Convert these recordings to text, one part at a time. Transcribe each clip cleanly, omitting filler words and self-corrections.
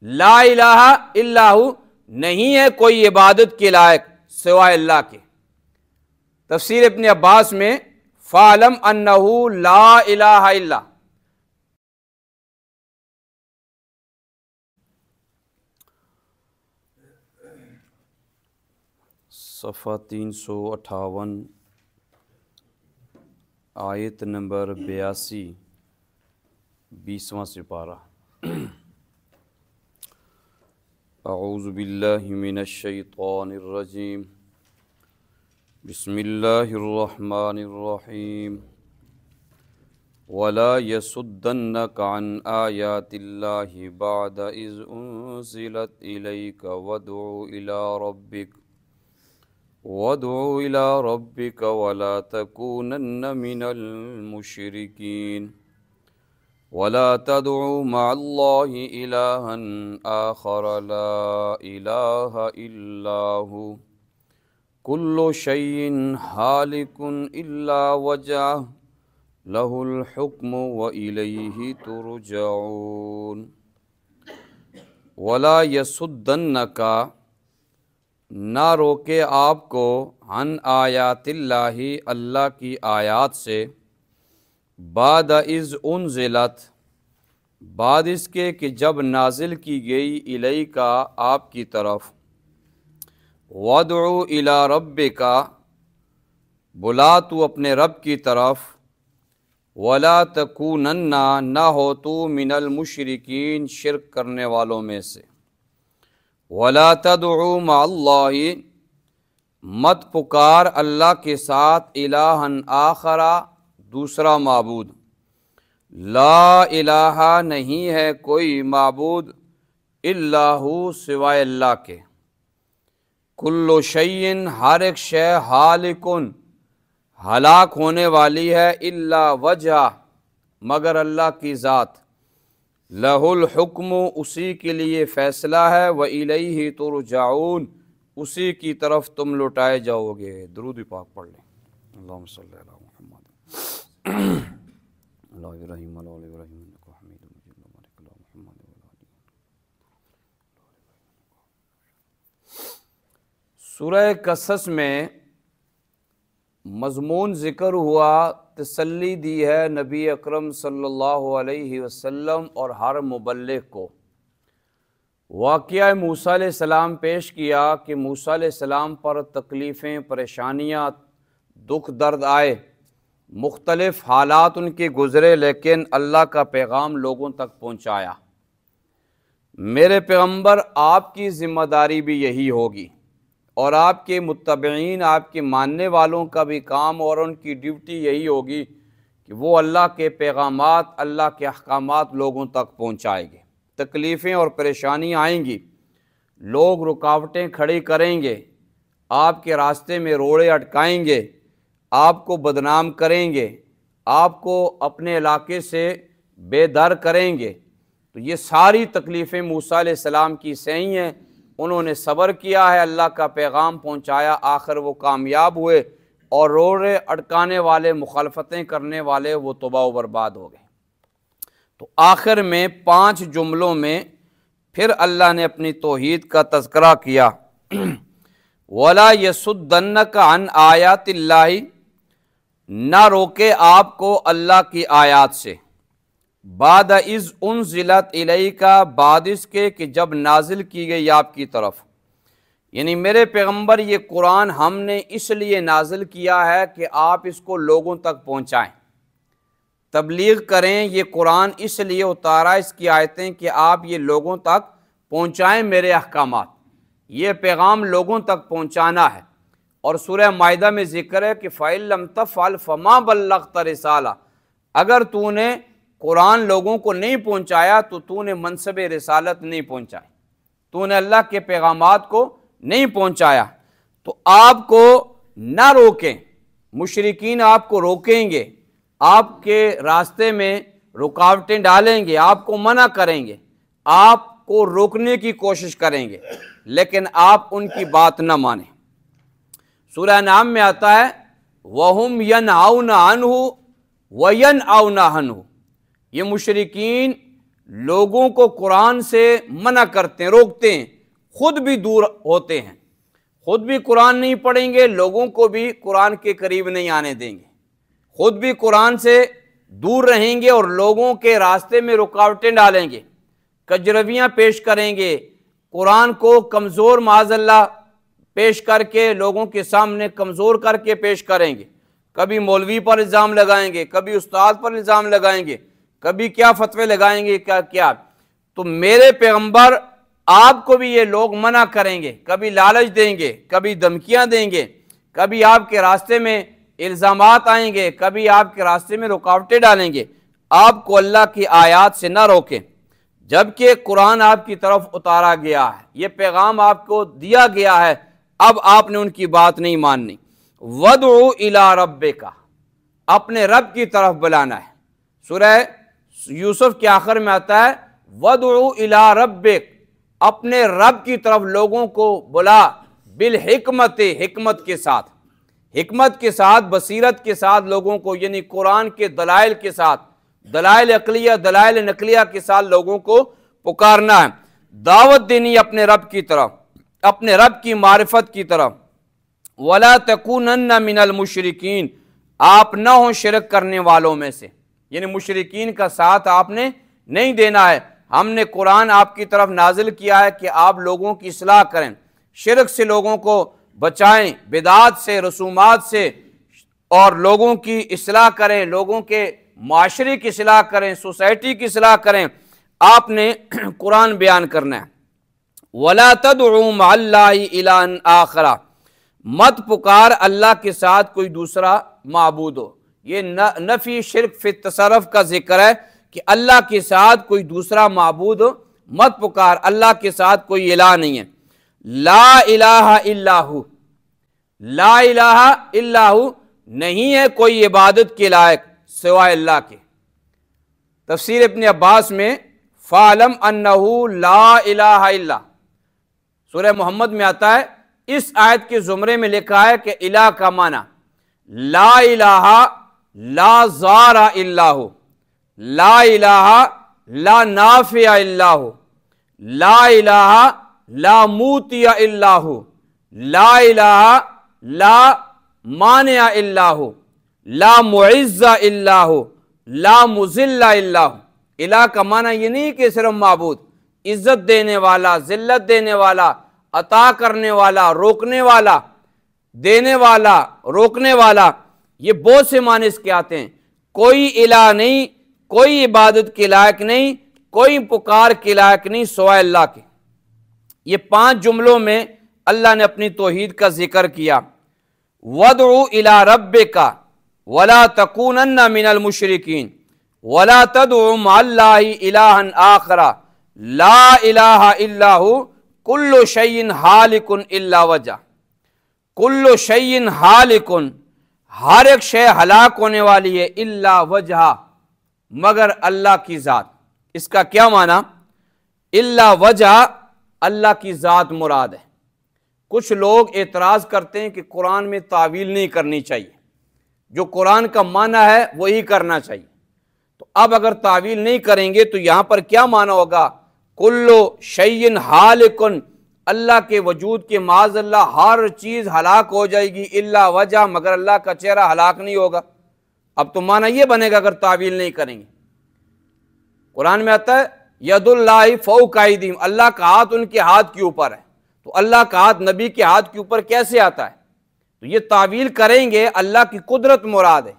لا الہ الا ہو، نہیں ہے کوئی عبادت کے لائق سوائے اللہ کے۔ تفسیر ابن عباس میں فَعْلَمْ أَنَّهُ لَا إِلَٰهَ إِلَّا، صفحہ 358 آیت نمبر 82، 20واں سپارہ۔ اعوذ باللہ من الشیطان الرجیم، بسم اللہ الرحمن الرحیم۔ وَلَا يَصُدَّنَّكَ عَنْ آيَاتِ اللَّهِ بَعْدَ إِذْ أُنزِلَتْ إِلَيْكَ وَادْعُ إِلَىٰ رَبِّكَ وَلَا تَكُونَنَّ مِنَ الْمُشْرِكِينَ وَلَا تَدْعُ مَعَ اللَّهِ إِلَٰهًا آخَرَ لَا إِلَٰهَ إِلَّا هُوَ كُلُّ شَيْءٍ هَالِكٌ إِلَّا وَجْهَهُ لَهُ الْحُكْمُ وَإِلَيْهِ تُرْجَعُونَ۔ وَلَا يَصُدَّنَّكَ، نہ روکے آپ کو، عن آیات اللہ، اللہ کی آیات سے، بعد اذ انزلت، بعد اس کے کہ جب نازل کی گئی، الیک آپ کی طرف، وادعو الی ربک، بلا تو اپنے رب کی طرف، ولا تکونن، نہ ہو تو، من المشرکین، شرک کرنے والوں میں سے، ولا تدعو مع اللہ، مت پکار اللہ کے ساتھ، الہًا آخر، دوسرا معبود، لا الہ، نہیں ہے کوئی معبود، الا ہو، سوائے اللہ کے، کل شیء، ہر ایک شے، ہالکن، ہلاک ہونے والی ہے، الا وجہ، مگر اللہ کی ذات، لہ الحکم، اسی کے لیے فیصلہ ہے، وإلیہ ترجعون، اسی کی طرف تم لوٹائے جاؤ گے۔ درود پاک پڑھ لیں۔ اللہم صلی علی محمد اللہ ابراہیم علی ابراہیم انک حمید مجید، وبارک علی محمد وعلی آلہ۔ سورہ قصص میں مضمون ذکر ہوا، تسلی دی ہے نبی اکرم صلی اللہ علیہ وسلم اور ہر مبلغ کو۔ واقعہ موسیٰ علیہ السلام پیش کیا کہ موسیٰ علیہ السلام پر تکلیفیں، پریشانیاں، دکھ درد آئے، مختلف حالات ان کے گزرے، لیکن اللہ کا پیغام لوگوں تک پہنچایا۔ میرے پیغمبر، آپ کی ذمہ داری بھی یہی ہوگی، اور آپ کے متبعین، آپ کے ماننے والوں کا بھی کام اور ان کی ڈیوٹی یہی ہوگی کہ وہ اللہ کے پیغامات، اللہ کے احکامات لوگوں تک پہنچائیں گے۔ تکلیفیں اور پریشانیاں آئیں گی، لوگ رکاوٹیں کھڑی کریں گے، آپ کے راستے میں روڑے اٹکائیں گے، آپ کو بدنام کریں گے، آپ کو اپنے علاقے سے بے در کریں گے۔ تو یہ ساری تکلیفیں موسیٰ علیہ السلام کی سہی ہیں، انہوں نے صبر کیا ہے، اللہ کا پیغام پہنچایا، آخر وہ کامیاب ہوئے، اور روڑے اٹکانے والے، مخالفتیں کرنے والے، وہ تباہ و برباد ہو گئے۔ تو آخر میں 5 جملوں میں پھر اللہ نے اپنی توحید کا تذکرہ کیا۔ وَلَا يَصُدَّنَّكَ عَنْ آیَاتِ اللَّهِ، نہ روکے آپ کو اللہ کی آیات سے، بعد اذ انزلت الیک، بعد اس کے کہ جب نازل کی گئی آپ کی طرف، یعنی میرے پیغمبر، یہ قرآن ہم نے اس لیے نازل کیا ہے کہ آپ اس کو لوگوں تک پہنچائیں، تبلیغ کریں۔ یہ قرآن اس لیے اتارا، اس کی آیتیں، کہ آپ یہ لوگوں تک پہنچائیں میرے احکامات، یہ پیغام لوگوں تک پہنچانا ہے۔ اور سورہ مائدہ میں ذکر ہے کہ فَإِن لَّمْ تَفْعَلْ فَمَا بَلَّغْتَ رِسَالَةَ، اگر تو نے قرآن لوگوں کو نہیں پہنچایا تو تو نے منصب رسالت نہیں پہنچائی، تو نے اللہ کے پیغامات کو نہیں پہنچایا۔ تو آپ کو نہ روکیں، مشرکین آپ کو روکیں گے، آپ کے راستے میں رکاوٹیں ڈالیں گے، آپ کو منع کریں گے، آپ کو روکنے کی کوشش کریں گے، لیکن آپ ان کی بات نہ مانیں۔ سورہ انعام میں آتا ہے وَهُمْ يَنْهَوْنَ عَنْهُ وَيَنْأَوْنَ عَنْهُ، یہ مشرکین لوگوں کو قرآن سے منع کرتے ہیں، روکتے ہیں، خود بھی دور ہوتے ہیں، خود بھی قرآن نہیں پڑھیں گے، لوگوں کو بھی قرآن کے قریب نہیں آنے دیں گے، خود بھی قرآن سے دور رہیں گے اور لوگوں کے راستے میں رکاوٹیں ڈالیں گے، کجرویاں پیش کریں گے، قرآن کو کمزور معاذ اللہ پیش کر کے لوگوں کے سامنے کمزور کر کے پیش کریں گے، کبھی مولوی پر الزام لگائیں گے، کبھی استاد پر الزام لگائیں گے، کبھی کیا فتوے لگائیں گے، کیا تو میرے پیغمبر آپ کو بھی یہ لوگ منع کریں گے، کبھی لالچ دیں گے، کبھی دھمکیاں دیں گے، کبھی آپ کے راستے میں الزامات آئیں گے، کبھی آپ کے راستے میں رکاوٹیں ڈالیں گے، آپ کو اللہ کی آیات سے نہ روکیں، جبکہ قرآن آپ کی طرف اتارا گیا ہے، یہ پیغام آپ کو دیا گیا ہے، اب آپ نے ان کی بات نہیں ماننی۔ وَادْعُ إِلَىٰ رَبِّكَ، اپنے رب کی طرف بلانا ہے۔ سورہ یوسف کے آخر میں آتا ہے وَادْعُ إِلَىٰ رَبِّكَ، اپنے رب کی طرف لوگوں کو بلا، بالحکمت، حکمت کے ساتھ، حکمت کے ساتھ، بصیرت کے ساتھ لوگوں کو، یعنی قرآن کے دلائل کے ساتھ، دلائل عقلیہ دلائل نقلیہ کے ساتھ لوگوں کو پکارنا ہے، دعوت دینی اپنے رب کی طرف، اپنے رب کی معرفت کی طرف۔ وَلَا تَكُونَنَّ مِنَ الْمُشْرِكِينَ، آپ نہ ہوں شرک کرنے والوں میں سے، یعنی مشرکین کا ساتھ آپ نے نہیں دینا ہے۔ ہم نے قرآن آپ کی طرف نازل کیا ہے کہ آپ لوگوں کی اصلاح کریں، شرک سے لوگوں کو بچائیں، بدعات سے، رسومات سے، اور لوگوں کی اصلاح کریں، لوگوں کے معاشرے کی اصلاح کریں، سوسائٹی کی اصلاح کریں، آپ نے قرآن بیان کرنا ہے۔ وَلَا تَدْعُوا مَعَ اللَّهِ إِلَٰهًا آخَرَ، مت پکار اللہ کے ساتھ کوئی دوسرا معبود ہو۔ یہ نفی شرک فی التصرف کا ذکر ہے کہ اللہ کے ساتھ کوئی دوسرا معبود مت پکار، اللہ کے ساتھ کوئی الہ نہیں ہے۔ لا الہ الا ہو، لا الہ الا ہو، نہیں ہے کوئی عبادت کے لائق سوائے اللہ کے۔ تفسیر ابن عباس میں فَعْلَمْ أَنَّهُ لَا إِلَٰهَ إِلَّا، سورہ محمد میں آتا ہے، اس آیت کے زمرے میں لکھا ہے کہ الہ کا معنی لا الہ لا ضار الا ہو، لا الہ لا نافع الا ہو، لا الہ لا موتی الا ہو، لا الہ لا مانع الا ہو، لا معز الا ہو، لا مذل الا ہو۔ الہ کا معنی یہ نہیں کہ صرف معبود، عزت دینے والا، ذلت دینے والا، عطا کرنے والا، روکنے والا، دینے والا، روکنے والا، یہ بہت سے معنی اس کے آتے ہیں۔ کوئی الہ نہیں، کوئی عبادت کے لائق نہیں، کوئی پکار کے لائق نہیں سوائے اللہ کے۔ یہ 5 جملوں میں اللہ نے اپنی توحید کا ذکر کیا۔ وَادْعُ إِلَىٰ رَبِّكَ وَلَا تَكُونَنَّ مِنَ الْمُشْرِكِينَ وَلَا تَدْعُ مَعَ اللَّهِ إِلَٰهًا آخَرَ لَا إِلَٰهَ إِلَّا هُوَ كُلُّ شَيْءٍ هَالِكٌ إِلَّا وَجْهَهُ، كُلُّ شَيْءٍ هَالِكٌ، ہر ایک شے ہلاک ہونے والی ہے، الا وجہ، مگر اللہ کی ذات۔ اس کا کیا معنی؟ الا وجہ، اللہ کی ذات مراد ہے۔ کچھ لوگ اعتراض کرتے ہیں کہ قرآن میں تعویل نہیں کرنی چاہیے، جو قرآن کا معنی ہے وہی کرنا چاہیے۔ تو اب اگر تعویل نہیں کریں گے تو یہاں پر کیا معنی ہوگا؟ کلو شیئن ہالکن، اللہ کے وجود کے معاذ اللہ ہر چیز ہلاک ہو جائے گی، الا وجہ، مگر اللہ کا چہرہ ہلاک نہیں ہوگا۔ اب تو معنی یہ بنے گا اگر تعویل نہیں کریں گے۔ قرآن میں آتا ہے ید اللہ فوق ایدیہم، اللہ کا ہاتھ ان کے ہاتھ کے اوپر ہے، تو اللہ کا ہاتھ نبی کے ہاتھ کے اوپر کیسے آتا ہے؟ تو یہ تعویل کریں گے، اللہ کی قدرت مراد ہے،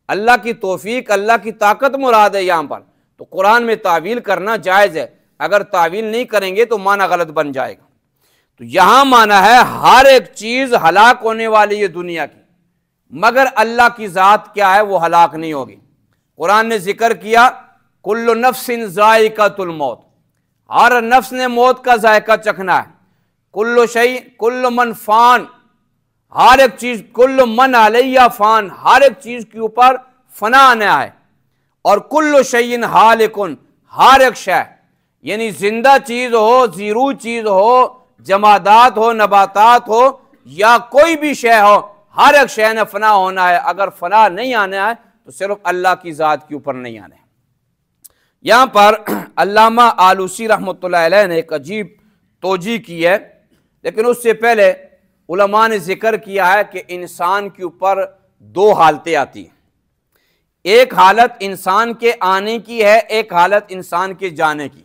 اللہ کی توفیق، اللہ کی طاقت مراد ہے یہاں پر، تو قرآن میں تعویل کرنا جائز ہے۔ اگر تعویل نہیں کریں گے تو معنی غلط بن جائے گا۔ تو یہاں معنی ہے ہر ایک چیز ہلاک ہونے والی ہے دنیا کی، مگر اللہ کی ذات کیا ہے؟ وہ ہلاک نہیں ہوگی۔ قرآن نے ذکر کیا کل نفس ذائقۃ الموت، ہر نفس نے موت کا ذائقہ چکھنا ہے۔ کل شیء کل من فان، ہر ایک چیز، کل من علیہ فان، ہر ایک چیز کے اوپر فنا آنا ہے۔ اور کل شیء ہالکن، ہر ایک شے، یعنی زندہ چیز ہو، زیرو چیز ہو، جمادات ہو، نباتات ہو، یا کوئی بھی شے ہو، ہر ایک شے نے فنا ہونا ہے۔ اگر فنا نہیں آنا ہے تو صرف اللہ کی ذات کے اوپر نہیں آنا ہے۔ یہاں پر علامہ آلوسی رحمۃ اللہ علیہ نے ایک عجیب توجیہ کی ہے، لیکن اس سے پہلے علماء نے ذکر کیا ہے کہ انسان کے اوپر دو حالتیں آتی ہیں، ایک حالت انسان کے آنے کی ہے، ایک حالت انسان کے جانے کی۔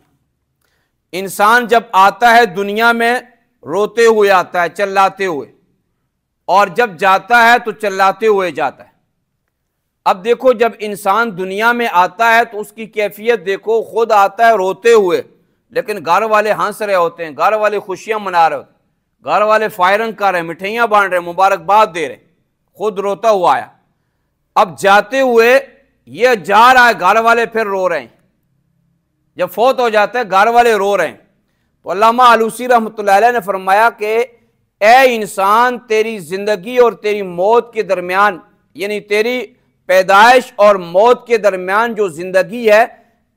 انسان جب آتا ہے دنیا میں روتے ہوئے آتا ہے، چلاتے ہوئے، اور جب جاتا ہے تو چلاتے ہوئے جاتا ہے۔ اب دیکھو جب انسان دنیا میں آتا ہے تو اس کی کیفیت دیکھو، خود آتا ہے روتے ہوئے، لیکن گھر والے ہنس رہے ہوتے ہیں، گھر والے خوشیاں منا رہے ہوتے ہیں، گھر والے فائرنگ کر رہے ہیں، مٹھائیاں بانٹ رہے ہیں، مبارکباد دے رہے ہیں، خود روتا ہوا آیا۔ اب جاتے ہوئے یہ جا رہا ہے، گھر والے پھر رو رہے ہیں، جب فوت ہو جاتا ہے گھر والے رو رہے ہیں۔ تو علامہ آلوسی رحمۃ اللہ علیہ نے فرمایا کہ اے انسان، تیری زندگی اور تیری موت کے درمیان، یعنی تیری پیدائش اور موت کے درمیان جو زندگی ہے،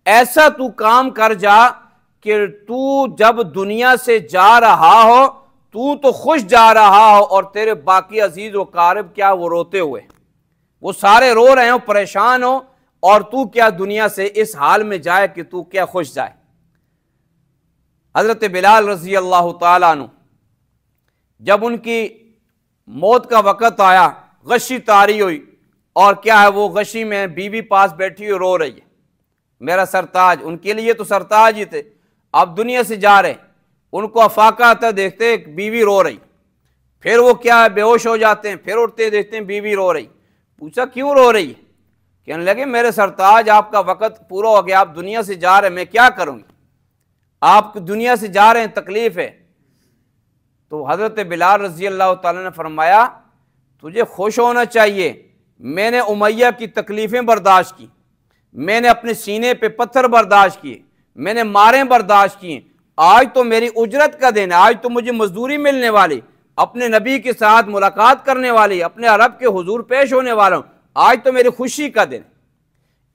ایسا تو کام کر جا کہ تو جب دنیا سے جا رہا ہو تو خوش جا رہا ہو، اور تیرے باقی عزیز و قارب کیا وہ روتے ہوئے، وہ سارے رو رہے ہوں، پریشان ہو، اور تو کیا دنیا سے اس حال میں جائے کہ تو کیا خوش جائے۔ حضرت بلال رضی اللہ تعالیٰ عنہ جب ان کی موت کا وقت آیا، غشی طاری ہوئی، اور کیا ہے وہ غشی میں بیوی پاس بیٹھی ہوئی رو رہی ہے، میرا سرتاج، ان کے لیے تو سرتاج ہی تھے، اب دنیا سے جا رہے، ان کو افاقہ آتا دیکھتے بیوی رو رہی، پھر وہ کیا ہے بے ہوش ہو جاتے ہیں، پھر اٹھتے دیکھتے ہیں بیوی رو رہی۔ پوچھا کیوں رو رہی ہے؟ کہنے لگے میرے سرتاج آپ کا وقت پورا ہو گیا، آپ دنیا سے جا رہے ہیں، میں کیا کروں گی، آپ دنیا سے جا رہے ہیں، تکلیف ہے۔ تو حضرت بلال رضی اللہ تعالیٰ نے فرمایا تجھے خوش ہونا چاہیے، میں نے امیہ کی تکلیفیں برداشت کی، میں نے اپنے سینے پہ پتھر برداشت کیے، میں نے ماریں برداشت کیے، آج تو میری اجرت کا دن ہے، آج تو مجھے مزدوری ملنے والی، اپنے نبی کے ساتھ ملاقات کرنے والی، اپنے رب کے حضور پیش ہونے والا ہوں، آج تو میری خوشی کا دن۔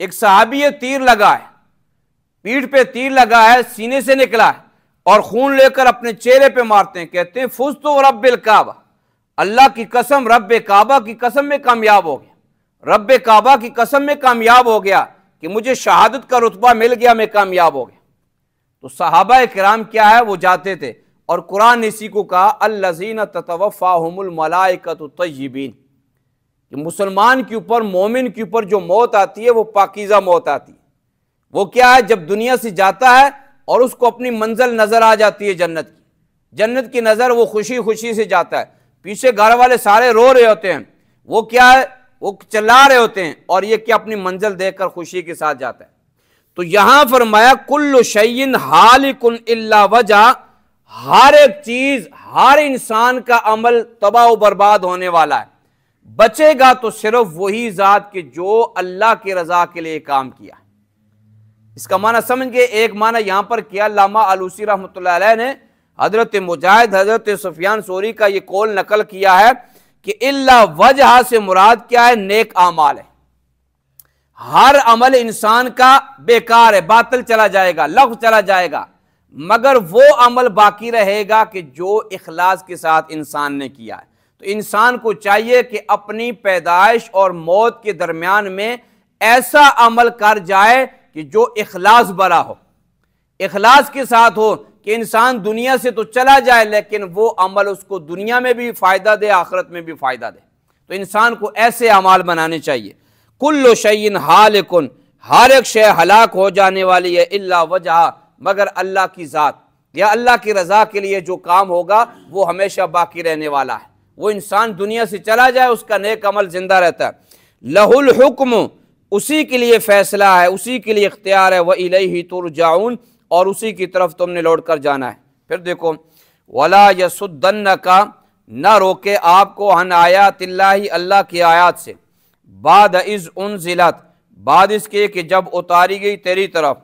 ایک صحابی تیر لگا ہے، پیٹھ پہ تیر لگا ہے، سینے سے نکلا ہے، اور خون لے کر اپنے چہرے پہ مارتے ہیں، کہتے ہیں فزت رب الکعبہ، اللہ کی قسم، رب کعبہ کی قسم میں کامیاب ہو گیا، رب کعبہ کی قسم میں کامیاب ہو گیا کہ مجھے شہادت کا رتبہ مل گیا، میں کامیاب ہو گیا۔ تو صحابہ کرام کیا ہے وہ جاتے تھے، اور قرآن نے اسی کو کہا الذین تتوفاہم الملائکۃ طیبین، کہ مسلمان کے اوپر، مومن کے اوپر جو موت آتی ہے وہ پاکیزہ موت آتی ہے۔ وہ کیا ہے جب دنیا سے جاتا ہے اور اس کو اپنی منزل نظر آ جاتی ہے جنت کی، جنت کی نظر، وہ خوشی خوشی سے جاتا ہے، پیچھے گھر والے سارے رو رہے ہوتے ہیں، وہ کیا ہے وہ چلا رہے ہوتے ہیں، اور یہ کیا اپنی منزل دیکھ کر خوشی کے ساتھ جاتا ہے۔ تو یہاں فرمایا کل شیء ہالک الا وجہ، ہر ایک چیز، ہر انسان کا عمل تباہ و برباد ہونے والا ہے، بچے گا تو صرف وہی ذات کہ جو اللہ کی رضا کے لیے کام کیا۔ اس کا معنی سمجھ گئے؟ ایک معنی یہاں پر کیا علامہ آلوسی رحمۃ اللہ علیہ نے حضرت مجاہد، حضرت سفیان ثوری کا یہ قول نقل کیا ہے کہ الا وجہ سے مراد کیا ہے؟ نیک اعمال ہے۔ ہر عمل انسان کا بیکار ہے، باطل چلا جائے گا، لغو چلا جائے گا، مگر وہ عمل باقی رہے گا کہ جو اخلاص کے ساتھ انسان نے کیا ہے۔ تو انسان کو چاہیے کہ اپنی پیدائش اور موت کے درمیان میں ایسا عمل کر جائے کہ جو اخلاص بھرا ہو، اخلاص کے ساتھ ہو، کہ انسان دنیا سے تو چلا جائے لیکن وہ عمل اس کو دنیا میں بھی فائدہ دے، آخرت میں بھی فائدہ دے۔ تو انسان کو ایسے اعمال بنانے چاہیے۔ کل شیء ہالک، ہر ایک شے ہلاک ہو جانے والی ہے، الا وجہ، مگر اللہ کی ذات یا اللہ کی رضا کے لیے جو کام ہوگا وہ ہمیشہ باقی رہنے والا ہے۔ وہ انسان دنیا سے چلا جائے اس کا نیک عمل زندہ رہتا ہے۔ لہ الحکم، اسی کے لیے فیصلہ ہے، اسی کے لیے اختیار ہے، وَإِلَيْهِ تُرْجَعُونَ، اور اسی کی طرف تم نے لوٹ کر جانا ہے۔ پھر دیکھو وَلَا يَسُدَّنَّكَ، نہ روکے آپ کو، عن آیات اللہ، اللہ کی آیات سے، بعد اذ انزلت، بعد اس کے کہ جب اتاری گئی تیری طرف،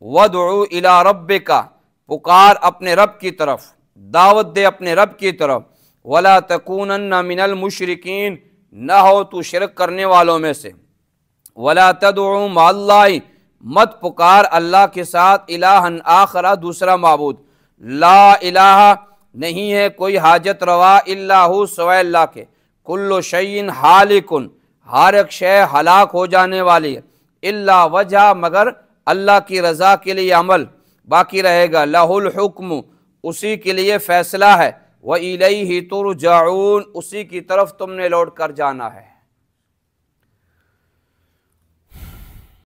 وَادْعُ إِلَىٰ رَبِّكَ، پکار اپنے رب کی طرف، دعوت دے اپنے رب کی طرف، وَلَا تَكُونَنَّ مِنَ الْمُشْرِكِينَ، نہ ہو تو شرک کرنے والوں میں سے، وَلَا تَدْعُ مَعَ اللَّهِ، مت پکار اللہ کے ساتھ الہًا آخر، دوسرا معبود، لا الہ، نہیں ہے کوئی حاجت روا، الا ہو، سوائے اللہ کے، کل شیء ہالک، ہر ایک شے ہلاک ہو جانے والی ہے، الا وجہ، مگر اللہ کی رضا کے لیے عمل باقی رہے گا۔ لَهُ الْحُكْمُ، اسی کے لیے فیصلہ ہے، وَإِلَيْهِ تُرْجَعُونَ، اسی کی طرف تم نے لوٹ کر جانا ہے۔